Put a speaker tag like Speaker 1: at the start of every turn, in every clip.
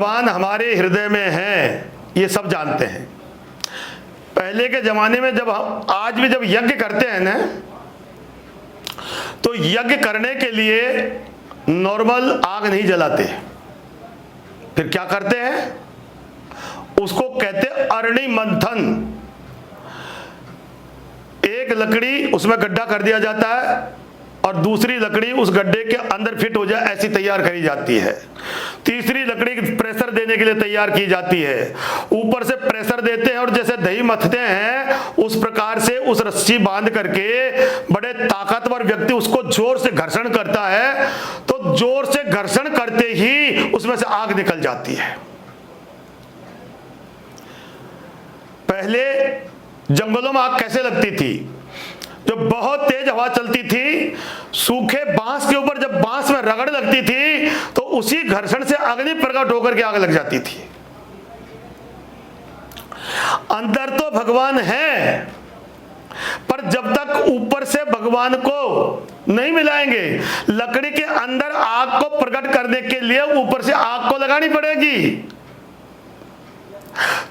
Speaker 1: भगवान हमारे हृदय में हैं, ये सब जानते हैं। पहले के जमाने में जब हम आज भी जब यज्ञ करते हैं ना, तो यज्ञ करने के लिए नॉर्मल आग नहीं जलाते, फिर क्या करते हैं, उसको कहते हैं अरणि मंथन। एक लकड़ी उसमें गड्ढा कर दिया जाता है और दूसरी लकड़ी उस गड्ढे के अंदर फिट हो जाए ऐसी तैयार करी जाती है। तीसरी लकड़ी प्रेशर देने के लिए तैयार की जाती है, ऊपर से प्रेशर देते हैं और जैसे दही मथते हैं उस प्रकार से उस रस्सी बांध करके बड़े ताकतवर व्यक्ति उसको जोर से घर्षण करता है, तो जोर से घर्षण करते ही उसमें से आग निकल जाती है। पहले जंगलों में आग कैसे लगती थी, जो बहुत तेज हवा चलती थी, सूखे बांस के ऊपर जब बांस में रगड़ लगती थी तो उसी घर्षण से अग्नि प्रकट होकर के आग लग जाती थी। अंदर तो भगवान है, पर जब तक ऊपर से भगवान को नहीं मिलाएंगे, लकड़ी के अंदर आग को प्रकट करने के लिए ऊपर से आग को लगानी पड़ेगी।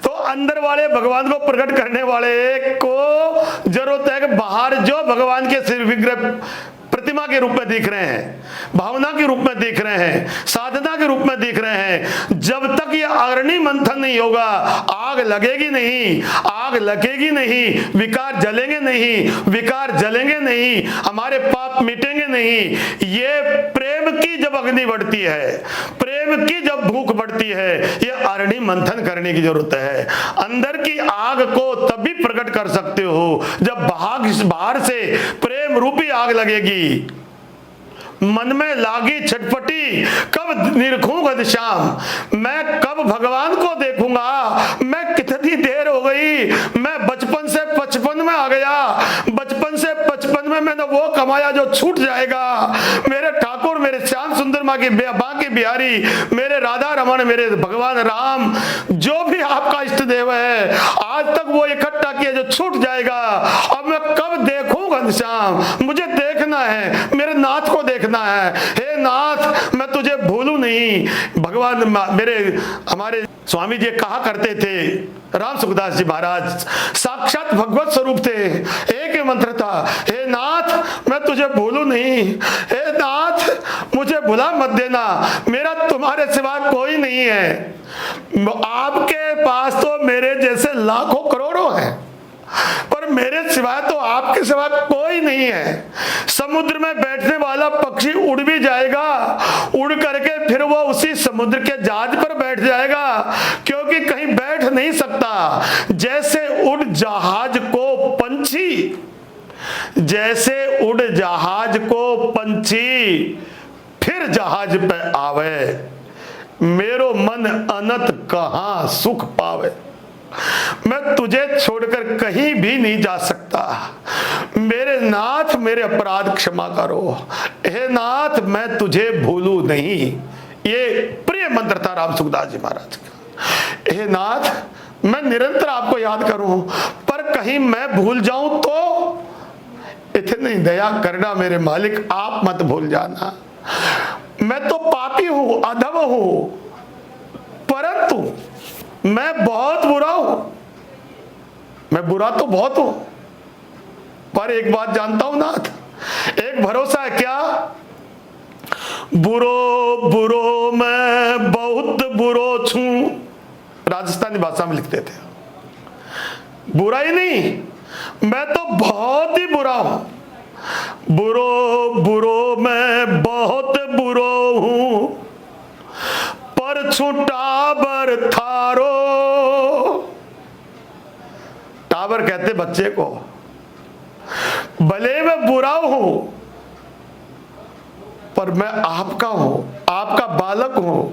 Speaker 1: तो अंदर वाले भगवान को प्रकट करने वाले को जरूरत है कि बाहर जो भगवान के सिर विग्रह प्रतिमा के रूप में दिख रहे हैं, भावना के रूप में दिख रहे हैं, साधना के रूप में दिख रहे हैं, जब तक ये अग्नि मंथन नहीं होगा आग लगेगी नहीं, आग लगेगी नहीं, विकार जलेंगे नहीं, विकार जलेंगे नहीं, हमारे पाप मिटेंगे नहीं। ये प्रेम की जब अग्नि बढ़ती है, प्रेम की जब भूख बढ़ती है, ये अग्नि मंथन करने की जरूरत है। अंदर की आग को तभी प्रकट कर सकते हो जब बाहर से प्रेम रूपी आग लगेगी। मन में लागी छटपटी, कब निरखूं घनश्याम, मैं कब भगवान को देखूंगा, मैं कितनी देर हो गई, मैं बचपन से 55 में आ गया, बचपन से 55 में मैंने वो कमाया जो छूट जाएगा। मेरे ठाकुर, मेरे श्याम सुंदर माँ की बांके बिहारी, मेरे राधा रमन, मेरे भगवान राम, जो भी आपका इष्ट देव है, आज तक वो इकट्ठा किया जो छूट जाएगा। अब मैं कब देखूं घनश्याम, मुझे देखना है, मेरे नाथ को देखना है। हे नाथ, मैं तुझे भूलूं नहीं। भगवान मेरे हमारे स्वामी जी कहा करते थे, राम सुखदास जी महाराज साक्षात भगवत स्वरूप थे, एक ही मंत्र था, हे नाथ मैं तुझे भूलूं नहीं, हे नाथ मुझे भुला मत देना, मेरा तुम्हारे सिवा कोई नहीं है। आपके पास तो मेरे जैसे लाखों करोड़ों हैं, पर मेरे सिवाय तो आपके सिवा कोई नहीं है। समुद्र में बैठने वाला पक्षी उड़ भी जाएगा, उड़ करके फिर वो उसी समुद्र के जहाज पर बैठ जाएगा, क्योंकि कहीं बैठ नहीं सकता। जैसे उड़ जहाज को पंछी, जैसे उड़ जहाज को पंछी फिर जहाज पे आवे, मेरो मन अनंत कहां सुख पावे। मैं तुझे छोड़कर कहीं भी नहीं जा सकता, मेरे नाथ मेरे अपराध क्षमा करो, हे नाथ मैं तुझे भूलूं नहीं। ये प्रिय मंत्र था राम सुखदास जी महाराज का। हे नाथ मैं निरंतर आपको याद करूं, पर कहीं मैं भूल जाऊं तो इतनी दया करना मेरे मालिक, आप मत भूल जाना। मैं तो पापी हूं, अधम हूं, परंतु मैं बहुत बुरा हूं। मैं बुरा तो बहुत हूं, पर एक बात जानता हूं नाथ, एक भरोसा है क्या, बुरो बुरो मैं बहुत बुरो छू, राजस्थानी भाषा में लिखते थे। बुरा ही नहीं, मैं तो बहुत ही बुरा हूं। बुरो बुरो मैं बहुत बुरो हूं, पर छूटाबर थारो। टाबर कहते बच्चे को, भले मैं बुरा हूं पर मैं आपका हूं, आपका बालक हूं।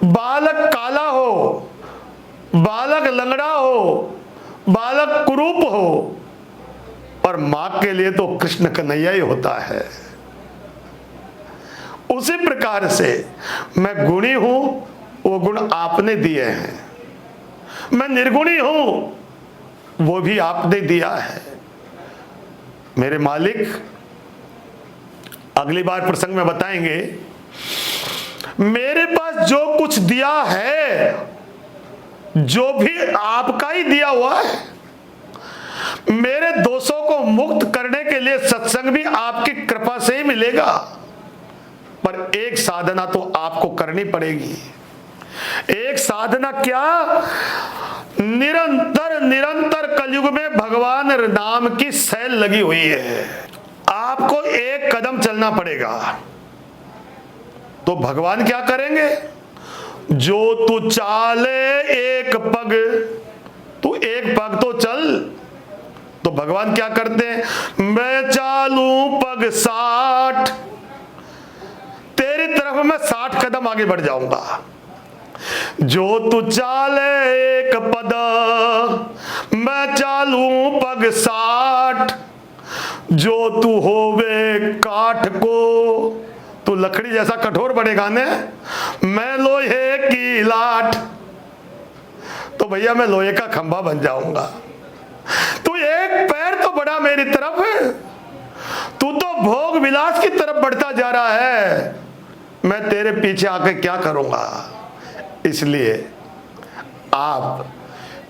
Speaker 1: बालक काला हो, बालक लंगड़ा हो, बालक कुरूप हो, और मां के लिए तो कृष्ण कन्हैया ही होता है। उसी प्रकार से मैं गुणी हूं, वो गुण आपने दिए हैं। मैं निर्गुणी हूं, वो भी आपने दिया है। मेरे मालिक अगली बार प्रसंग में बताएंगे, मेरे पास जो कुछ दिया है, जो भी आपका ही दिया हुआ है, मेरे दोषों को मुक्त करने के लिए सत्संग भी आपकी कृपा से ही मिलेगा। पर एक साधना तो आपको करनी पड़ेगी। एक साधना क्या? निरंतर निरंतर कलयुग में भगवान नाम की सैल लगी हुई है। आपको एक कदम चलना पड़ेगा। तो भगवान क्या करेंगे? जो तू चाले एक पग, तू एक पग तो चल। तो भगवान क्या करते हैं? मैं चालू पग 60, तेरी तरफ मैं 60 कदम आगे बढ़ जाऊंगा। जो तू चाले एक पद, मैं चालू पग 60, जो तू होवे काठ को, तू लकड़ी जैसा कठोर बनेगा ने, मैं लोहे की लाठ, तो भैया मैं लोहे का खंभा बन जाऊंगा। तू एक पैर तो बढ़ा मेरी तरफ, तू तो भोग विलास की तरफ बढ़ता जा रहा है, मैं तेरे पीछे आके क्या करूंगा? इसलिए आप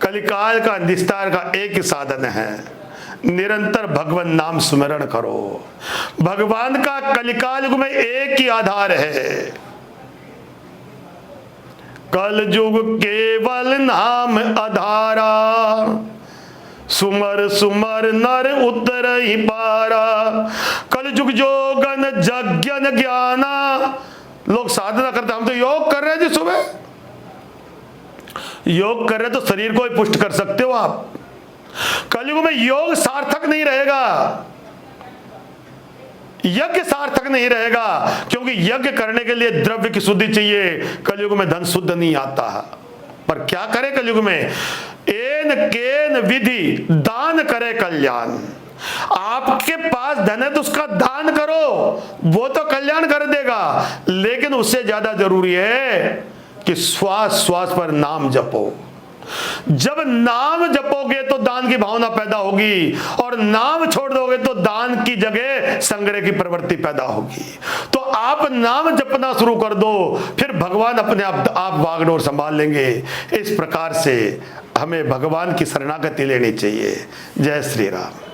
Speaker 1: कलिकाल का निस्तार का एक ही साधन है, निरंतर भगवान नाम स्मरण करो। भगवान का कलिकाल युग में एक ही आधार है, कल युग केवल नाम आधारा, सुमर सुमर नर उतर ही पारा। कल युग जोगन यज्ञन ज्ञाना। लोग साधना करते, हम तो योग कर रहे हैं जी, सुबह योग कर रहे तो शरीर को ही पुष्ट कर सकते हो आप। कलयुग में योग सार्थक नहीं रहेगा, यज्ञ सार्थक नहीं रहेगा, क्योंकि यज्ञ करने के लिए द्रव्य की शुद्धि चाहिए। कलयुग में धन शुद्ध नहीं आता। पर क्या करे कलयुग में? एन केन विधि दान करे कल्याण। आपके पास धन है तो उसका दान करो, वो तो कल्याण कर देगा। लेकिन उससे ज्यादा जरूरी है कि श्वास श्वास पर नाम जपो। जब नाम जपोगे तो दान की भावना पैदा होगी, और नाम छोड़ दोगे तो दान की जगह संग्रह की प्रवृत्ति पैदा होगी। तो आप नाम जपना शुरू कर दो, फिर भगवान अपने आप वागडोर संभाल लेंगे। इस प्रकार से हमें भगवान की शरणागति लेनी चाहिए। जय श्री राम।